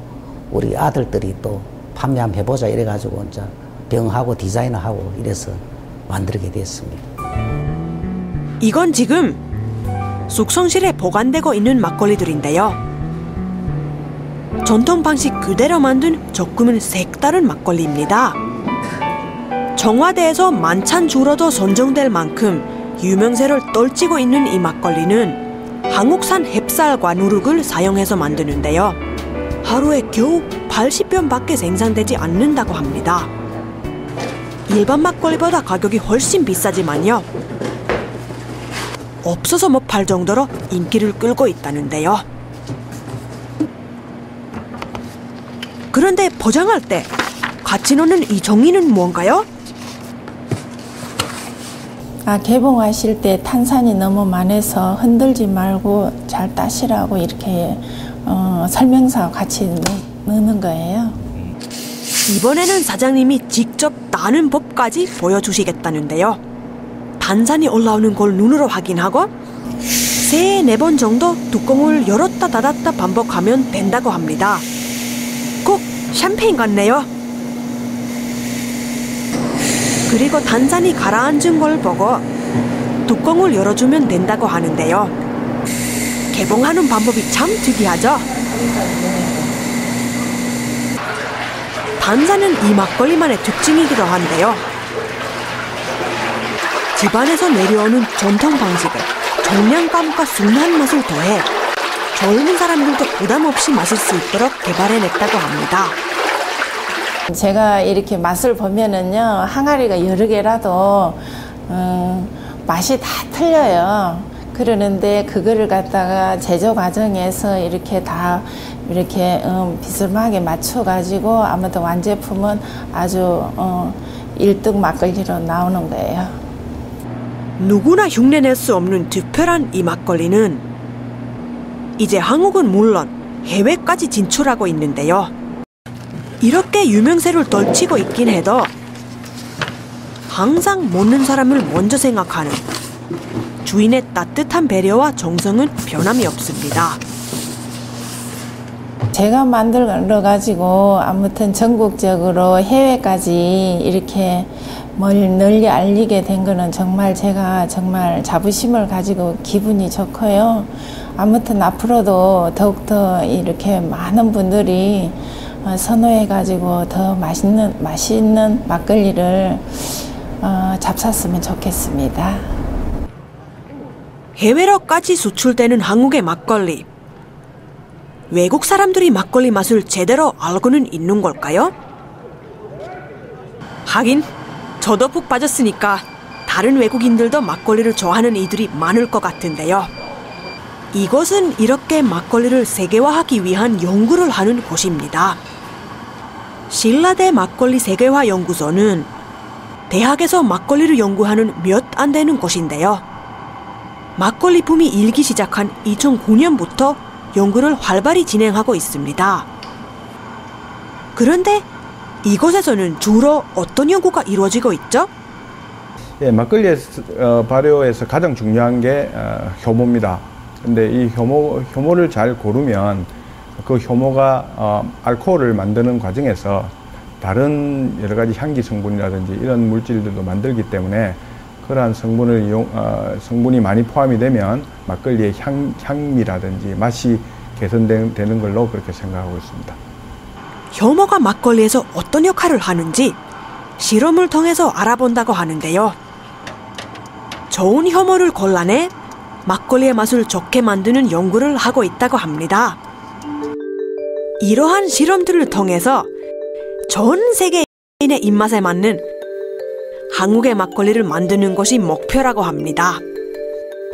Speaker 18: 우리 아들들이 또 판매 한번 해보자 이래가지고 이제 병하고 디자인하고 이래서 만들게 됐습니다.
Speaker 1: 이건 지금 숙성실에 보관되고 있는 막걸리들인데요. 전통 방식 그대로 만든 조금은 색다른 막걸리입니다. 청와대에서 만찬주로도 선정될 만큼 유명세를 떨치고 있는 이 막걸리는 한국산 햅쌀과 누룩을 사용해서 만드는데요. 하루에 겨우 80병밖에 생산되지 않는다고 합니다. 일반 막걸리보다 가격이 훨씬 비싸지만요. 없어서 못 팔 정도로 인기를 끌고 있다는데요. 그런데 포장할 때 같이 넣는 이 종이는 뭔가요?
Speaker 19: 개봉하실 때 탄산이 너무 많아서 흔들지 말고 잘 따시라고 이렇게 설명서 같이 넣는 거예요.
Speaker 1: 이번에는 사장님이 직접 따는 법까지 보여주시겠다는데요. 탄산이 올라오는 걸 눈으로 확인하고 3-4번 정도 뚜껑을 열었다 닫았다 반복하면 된다고 합니다. 꼭 샴페인 같네요. 그리고 탄산이 가라앉은 걸 보고 뚜껑을 열어주면 된다고 하는데요. 개봉하는 방법이 참 특이하죠? 탄산은 이 막걸리만의 특징이기도 한데요. 집안에서 내려오는 전통 방식을 청량감과 순한 맛을 더해 젊은 사람들도 부담 없이 마실 수 있도록 개발해냈다고 합니다.
Speaker 19: 제가 이렇게 맛을 보면은요, 항아리가 여러 개라도 맛이 다 틀려요. 그러는데 그거를 갖다가 제조 과정에서 이렇게 다 이렇게 비스름하게 맞춰가지고 아무튼 완제품은 아주 1등 막걸리로 나오는 거예요.
Speaker 1: 누구나 흉내낼 수 없는 특별한 이 막걸리는 이제 한국은 물론 해외까지 진출하고 있는데요. 이렇게 유명세를 떨치고 있긴 해도 항상 먹는 사람을 먼저 생각하는 주인의 따뜻한 배려와 정성은 변함이 없습니다.
Speaker 19: 제가 만들어 가지고 아무튼 전국적으로 해외까지 이렇게 널리 알리게 된 거는 정말 제가 정말 자부심을 가지고 기분이 좋고요. 아무튼 앞으로도 더욱더 이렇게 많은 분들이 선호해 가지고 더 맛있는 막걸리를 잡쌌으면 좋겠습니다.
Speaker 1: 해외로까지 수출되는 한국의 막걸리. 외국 사람들이 막걸리 맛을 제대로 알고는 있는 걸까요? 하긴 저도 푹 빠졌으니까 다른 외국인들도 막걸리를 좋아하는 이들이 많을 것 같은데요. 이곳은 이렇게 막걸리를 세계화하기 위한 연구를 하는 곳입니다. 신라대 막걸리 세계화 연구소는 대학에서 막걸리를 연구하는 몇 안 되는 곳인데요. 막걸리 붐이 일기 시작한 2009년부터 연구를 활발히 진행하고 있습니다. 그런데 이곳에서는 주로 어떤 연구가 이루어지고 있죠?
Speaker 20: 예, 막걸리 발효에서 가장 중요한 게 효모입니다. 근데 이 효모를 잘 고르면 그 효모가 알코올을 만드는 과정에서 다른 여러 가지 향기 성분이라든지 이런 물질들도 만들기 때문에 그러한 성분이 많이 포함이 되면 막걸리의 향미라든지 맛이 개선되는 걸로 그렇게 생각하고 있습니다.
Speaker 1: 효모가 막걸리에서 어떤 역할을 하는지 실험을 통해서 알아본다고 하는데요. 좋은 효모를 골라내 막걸리의 맛을 좋게 만드는 연구를 하고 있다고 합니다. 이러한 실험들을 통해서 전 세계인의 입맛에 맞는 한국의 막걸리를 만드는 것이 목표라고 합니다.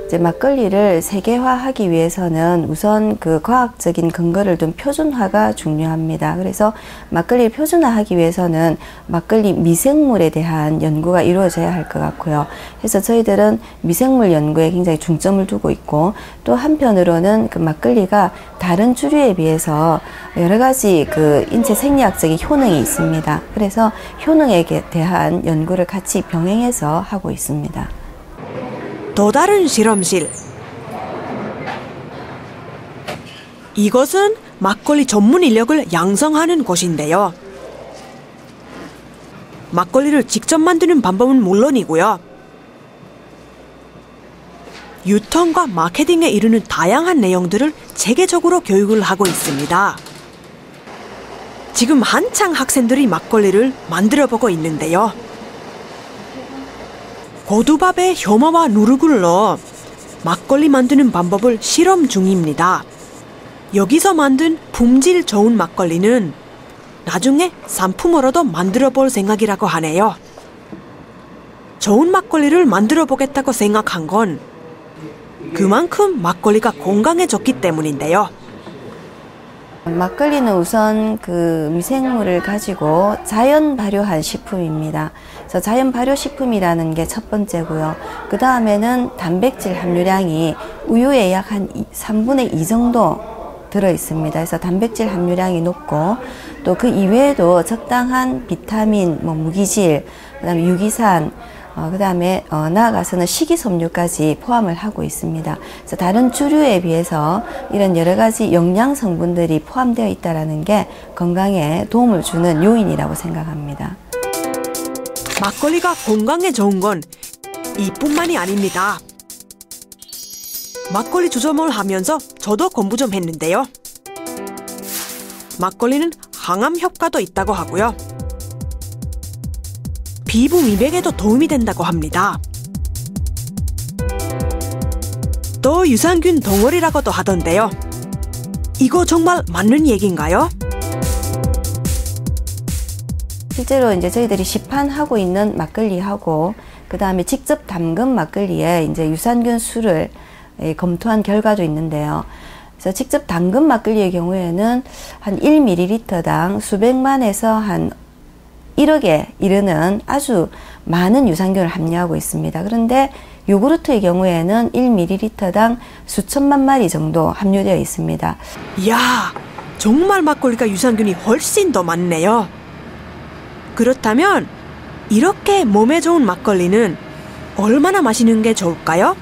Speaker 21: 이제 막걸리를 세계화하기 위해서는 우선 그 과학적인 근거를 둔 표준화가 중요합니다. 그래서 막걸리를 표준화하기 위해서는 막걸리 미생물에 대한 연구가 이루어져야 할 것 같고요. 그래서 저희들은 미생물 연구에 굉장히 중점을 두고 있고, 또 한편으로는 그 막걸리가 다른 주류에 비해서 여러 가지 그 인체 생리학적인 효능이 있습니다. 그래서 효능에 대한 연구를 같이 병행해서 하고 있습니다.
Speaker 1: 또 다른 실험실. 이것은 막걸리 전문 인력을 양성하는 곳인데요. 막걸리를 직접 만드는 방법은 물론이고요. 유통과 마케팅에 이르는 다양한 내용들을 체계적으로 교육을 하고 있습니다. 지금 한창 학생들이 막걸리를 만들어보고 있는데요. 고두밥에 효모와 누룩을 넣어 막걸리 만드는 방법을 실험 중입니다. 여기서 만든 품질 좋은 막걸리는 나중에 상품으로도 만들어 볼 생각이라고 하네요. 좋은 막걸리를 만들어 보겠다고 생각한 건 그만큼 막걸리가 건강해졌기 때문인데요.
Speaker 21: 막걸리는 우선 그 미생물을 가지고 자연 발효한 식품입니다. 그래서 자연 발효 식품이라는 게 첫 번째고요. 그 다음에는 단백질 함유량이 우유의 약 한 3분의 2 정도 들어 있습니다. 그래서 단백질 함유량이 높고, 또 그 이외에도 적당한 비타민, 무기질, 그다음에 유기산, 그다음에 나아가서는 식이섬유까지 포함을 하고 있습니다. 그래서 다른 주류에 비해서 이런 여러 가지 영양 성분들이 포함되어 있다는 게 건강에 도움을 주는 요인이라고 생각합니다.
Speaker 1: 막걸리가 건강에 좋은 건 이뿐만이 아닙니다. 막걸리 주점을 하면서 저도 공부 좀 했는데요. 막걸리는 항암 효과도 있다고 하고요. 피부 미백에도 도움이 된다고 합니다. 또 유산균 덩어리라고도 하던데요. 이거 정말 맞는 얘기인가요?
Speaker 21: 실제로 이제 저희들이 시판하고 있는 막걸리하고, 그 다음에 직접 담근 막걸리에 이제 유산균 수를 검토한 결과도 있는데요. 그래서 직접 담근 막걸리의 경우에는 한 1ml당 수백만에서 한 1억에 이르는 아주 많은 유산균을 함유하고 있습니다. 그런데 요구르트의 경우에는 1ml당 수천만 마리 정도 함유되어 있습니다.
Speaker 1: 이야, 정말 막걸리가 유산균이 훨씬 더 많네요. 그렇다면 이렇게 몸에 좋은 막걸리는 얼마나 마시는 게 좋을까요?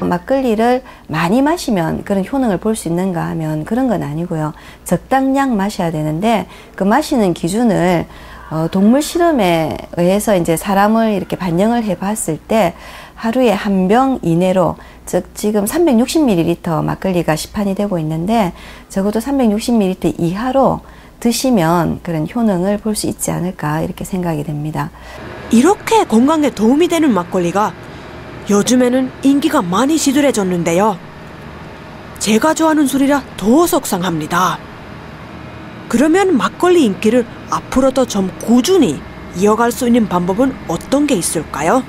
Speaker 21: 막걸리를 많이 마시면 그런 효능을 볼 수 있는가 하면 그런 건 아니고요. 적당량 마셔야 되는데 그 마시는 기준을 동물 실험에 의해서 이제 사람을 이렇게 반영을 해 봤을 때 하루에 한 병 이내로, 즉 지금 360ml 막걸리가 시판이 되고 있는데 적어도 360ml 이하로 드시면 그런 효능을 볼 수 있지 않을까 이렇게 생각이 됩니다.
Speaker 1: 이렇게 건강에 도움이 되는 막걸리가 요즘에는 인기가 많이 시들해졌는데요. 제가 좋아하는 술이라 더 속상합니다. 그러면 막걸리 인기를 앞으로도 좀 꾸준히 이어갈 수 있는 방법은 어떤 게 있을까요?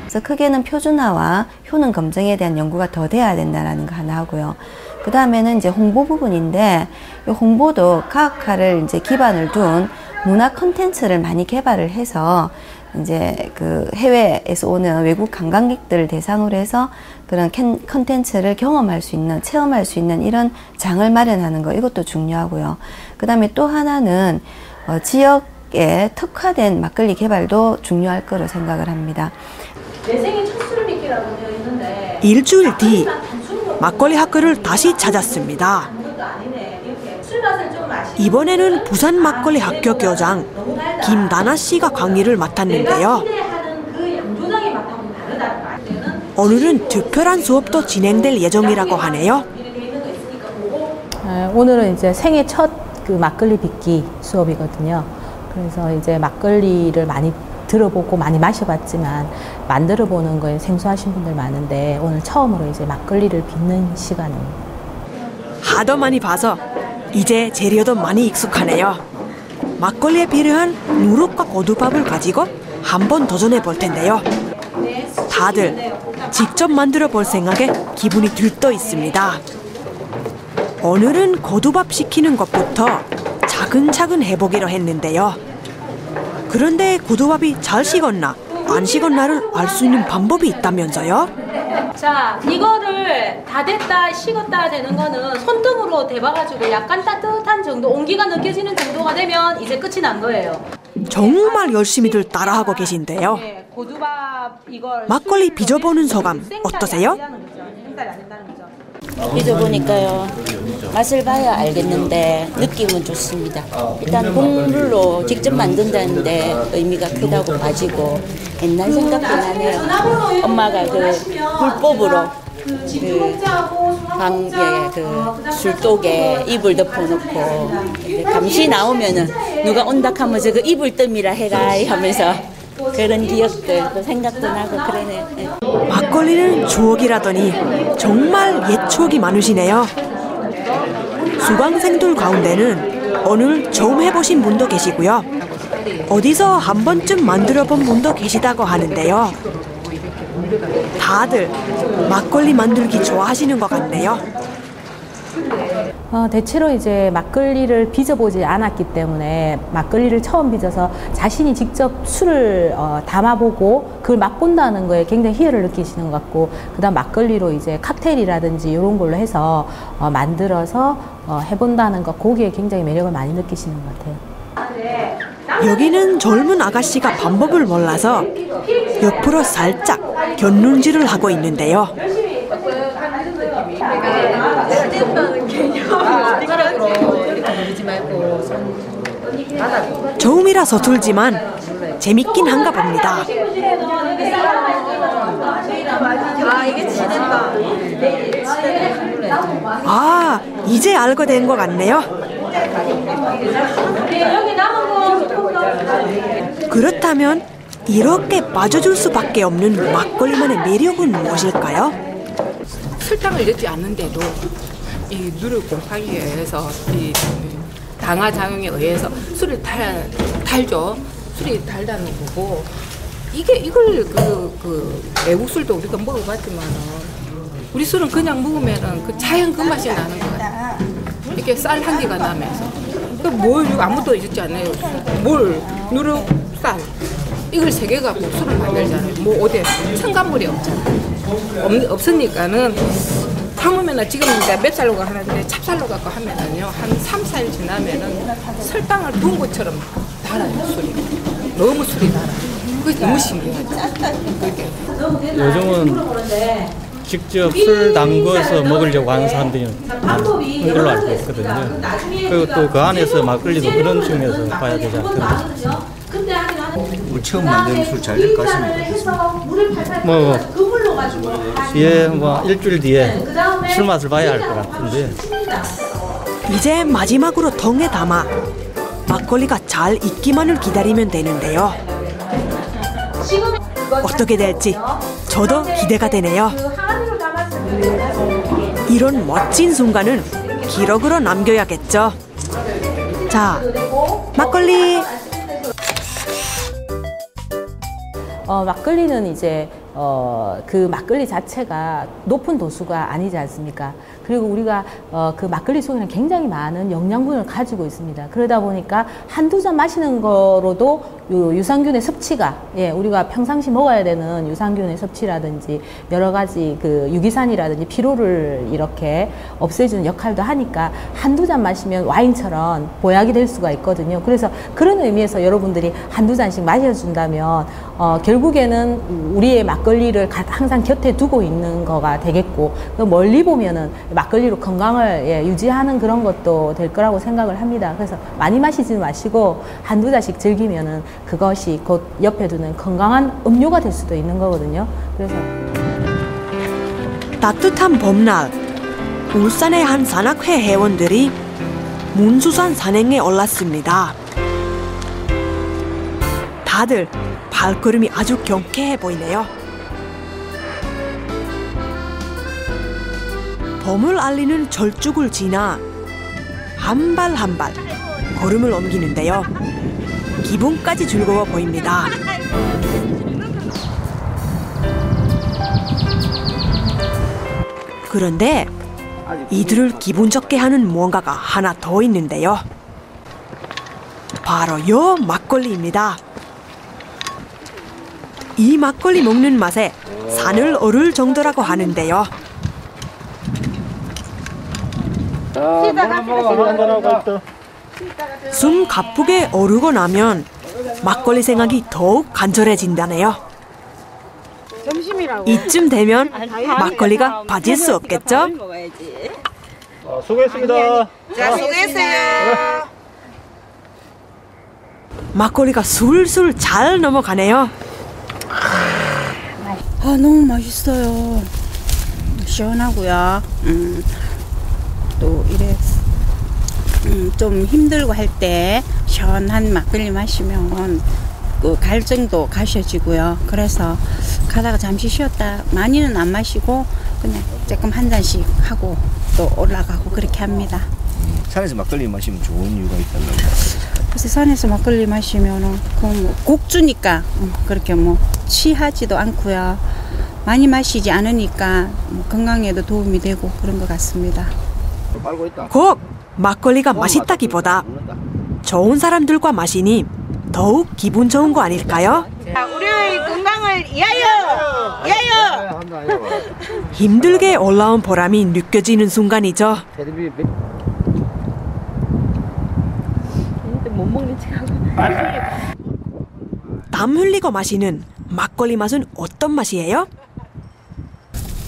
Speaker 21: 그래서 크게는 표준화와 효능 검증에 대한 연구가 더 돼야 된다는 거 하나 하고요. 그 다음에는 이제 홍보 부분인데, 이 홍보도 과학화를 이제 기반을 둔 문화 콘텐츠를 많이 개발을 해서 이제 그 해외에서 오는 외국 관광객들을 대상으로 해서 그런 콘텐츠를 경험할 수 있는, 체험할 수 있는 이런 장을 마련하는 거, 이것도 중요하고요. 그 다음에 또 하나는 지역에 특화된 막걸리 개발도 중요할 거로 생각을 합니다.
Speaker 7: 내 생일 첫 술을 믿기라고 되어 있는데
Speaker 1: 일주일 뒤 막걸리 학교를 다시 찾았습니다. 이번에는 부산 막걸리 학교 교장 김다나 씨가 강의를 맡았는데요. 오늘은 특별한 수업도 진행될 예정이라고 하네요.
Speaker 22: 오늘은 이제 생애 첫 그 막걸리 빚기 수업이거든요. 그래서 이제 막걸리를 많이 들어보고 많이 마셔봤지만 만들어보는 거에 생소하신 분들 많은데 오늘 처음으로 이제 막걸리를 빚는 시간입니다.
Speaker 1: 하도 많이 봐서 이제 재료도 많이 익숙하네요. 막걸리에 필요한 누룩과 고두밥을 가지고 한번 도전해 볼 텐데요. 다들 직접 만들어 볼 생각에 기분이 들떠 있습니다. 오늘은 고두밥 시키는 것부터 차근차근 해보기로 했는데요. 그런데 고두밥이 잘 식었나 안 식었나를 알 수 있는 방법이 있다면서요?
Speaker 7: 자, 이거를 다 됐다 식었다 되는 거는 손등으로 대봐가지고 약간 따뜻한 정도, 온기가 느껴지는 정도가 되면 이제 끝이 난 거예요.
Speaker 1: 정말 열심히들 따라하고 계신데요.
Speaker 7: 고두밥 이걸
Speaker 1: 막걸리 빚어보는 소감 어떠세요?
Speaker 15: 빚어보니까요, 맛을 봐야 알겠는데 느낌은 좋습니다. 일단 곡물로 직접 만든다는데 의미가 크다고 봐지고 옛날 생각도 나네요. 엄마가 그 불법으로 그 방에 그 술독에 이불 덮어놓고 감시 나오면은 누가 온다 하면서 그 이불 뜸이라 해가 하면서 그런 기억들 생각도 나고 그러네.
Speaker 1: 막걸리는 추억이라더니 정말 옛 추억이 많으시네요. 수강생들 가운데는 오늘 처음 해보신 분도 계시고요. 어디서 한 번쯤 만들어본 분도 계시다고 하는데요. 다들 막걸리 만들기 좋아하시는 것 같네요.
Speaker 22: 대체로 이제 막걸리를 빚어보지 않았기 때문에 막걸리를 처음 빚어서 자신이 직접 술을 담아보고 그걸 맛본다는 거에 굉장히 희열을 느끼시는 것 같고, 그 다음 막걸리로 이제 칵테일이라든지 이런 걸로 해서 만들어서 해본다는 것, 거기에 굉장히 매력을 많이 느끼시는 것 같아요.
Speaker 1: 여기는 젊은 아가씨가 방법을 몰라서 옆으로 살짝 곁눈질을 하고 있는데요. 처음이라 서툴지만 재밌긴 한가 봅니다. 아, 이제 알게 된 것 같네요. 그렇다면 이렇게 빠져줄 수밖에 없는 막걸리만의 매력은 무엇일까요?
Speaker 23: 설탕을 넣지 않는데도 이 누룩 곰팡이에 의해서 이 당화작용에 의해서 술이 달죠. 술이 달다는 거고, 이걸 그 외국 술도 우리가 먹어봤지만은 우리 술은 그냥 먹으면은 그 자연 그 맛이 나는 것 같아요. 이렇게 쌀 향기가 나면서 그 또 뭘 아무도 있지 않아요. 물, 누룩, 쌀 이걸 세 개 갖고 술을 만들잖아요. 뭐 어디 첨가물이 없잖아요. 없으니까는 담으면은 지금 이제 맵쌀로 하는데 찹쌀로 갖고 하면은요 한 3, 4일 지나면은 설탕을 부은 것처럼 달아요 술이. 너무 술이 달아요. 그게 너무 신기하죠.
Speaker 2: 요즘은 직접 술 담궈서 먹으려고 하는 사람들이 많은 걸로 알고 있거든요. 그리고 또 그 안에서 막걸리도 그런 측면에서 봐야 되지 않겠나 싶습니다.
Speaker 8: 우리 처음 만든 술 잘 될 것 같습니다.
Speaker 2: 뭐 뒤에 뭐 일주일 뒤에 술 맛을 봐야 할 것 같은데.
Speaker 1: 이제 마지막으로 통에 담아 막걸리가 잘 익기만을 기다리면 되는데요. 어떻게 될지 저도 기대가 되네요. 이런 멋진 순간은 기록으로 남겨야겠죠. 자, 막걸리.
Speaker 22: 막걸리는 이제 그 막걸리 자체가 높은 도수가 아니지 않습니까? 그리고 우리가 그 막걸리 속에는 굉장히 많은 영양분을 가지고 있습니다. 그러다 보니까 한두 잔 마시는 거로도 유산균의 섭취가, 예, 우리가 평상시 먹어야 되는 유산균의 섭취라든지 여러 가지 그 유기산이라든지 피로를 이렇게 없애주는 역할도 하니까 한두 잔 마시면 와인처럼 보약이 될 수가 있거든요. 그래서 그런 의미에서 여러분들이 한두 잔씩 마셔준다면 결국에는 우리의 막걸리를 항상 곁에 두고 있는 거가 되겠고, 멀리 보면은 막걸리로 건강을 유지하는 그런 것도 될 거라고 생각을 합니다. 그래서 많이 마시지 마시고 한두 잔씩 즐기면은 그것이 곧 옆에 두는 건강한 음료가 될 수도 있는 거거든요. 그래서
Speaker 1: 따뜻한 봄날, 울산의 한 산악회 회원들이 문수산 산행에 올랐습니다. 다들 발걸음이 아주 경쾌해 보이네요. 봄을 알리는 절죽을 지나 한 발 한 발 걸음을 옮기는데요. 기분까지 즐거워 보입니다. 그런데 이들을 기분 좋게 하는 무언가가 하나 더 있는데요. 바로 요 막걸리입니다. 이 막걸리 먹는 맛에 산을 오를 정도라고 하는데요. 숨 가쁘게 오르고 나면 막걸리 생각이 더욱 간절해진다네요. 이쯤 되면 막걸리가 빠질 수 없겠죠?
Speaker 2: 수고했습니다.
Speaker 6: 자, 수고했어요.
Speaker 1: 막걸리가 술술 잘 넘어가네요.
Speaker 6: 너무 맛있어요. 시원하고요. 또 이래 좀 힘들고 할 때 시원한 막걸리 마시면 그 갈증도 가셔지고요. 그래서 가다가 잠시 쉬었다 많이는 안 마시고 그냥 조금 한 잔씩 하고 또 올라가고 그렇게 합니다.
Speaker 8: 산에서 막걸리 마시면 좋은 이유가 있다면?
Speaker 6: 그래서 산에서 막걸리 마시면은 그 곡주니까 그렇게 뭐 취하지도 않고요. 많이 마시지 않으니까 건강에도 도움이 되고 그런 것 같습니다.
Speaker 1: 꼭 막걸리가 맛있다기보다 좋은 사람들과 마시니 더욱 기분 좋은 거 아닐까요?
Speaker 6: 우리의 건강을 위하여! 위하여!
Speaker 1: 힘들게 올라온 보람이 느껴지는 순간이죠.
Speaker 4: 못 먹는 척하고.
Speaker 1: 땀 흘리고 마시는 막걸리 맛은 어떤 맛이에요?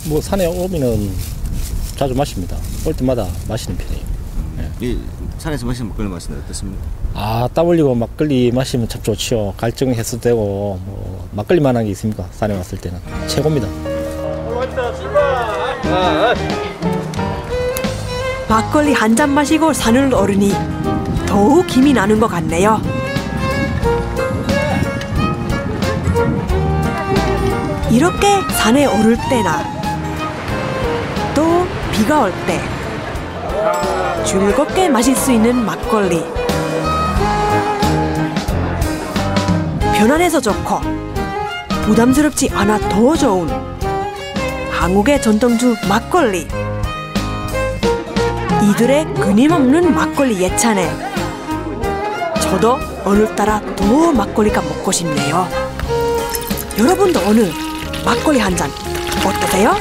Speaker 2: 뭐 산에 오면은 자주 마십니다. 올 때마다 마시는 편이에요.
Speaker 8: 이 산에서 마시는 막걸리 맛은 어떻습니까?
Speaker 2: 땀 흘리고 막걸리 마시면 참 좋지요. 갈증 해소되고 뭐 막걸리만한 게 있습니까? 산에 왔을 때는 최고입니다.
Speaker 1: 막걸리 한 잔 마시고 산을 오르니 더욱 힘이 나는 것 같네요. 이렇게 산에 오를 때나 또 비가 올 때 즐겁게 마실 수 있는 막걸리. 편안해서 좋고 부담스럽지 않아 더 좋은 한국의 전통주 막걸리. 이들의 끊임없는 막걸리 예찬에 저도 오늘따라 더 막걸리가 먹고 싶네요. 여러분도 오늘 막걸리 한 잔 어떠세요?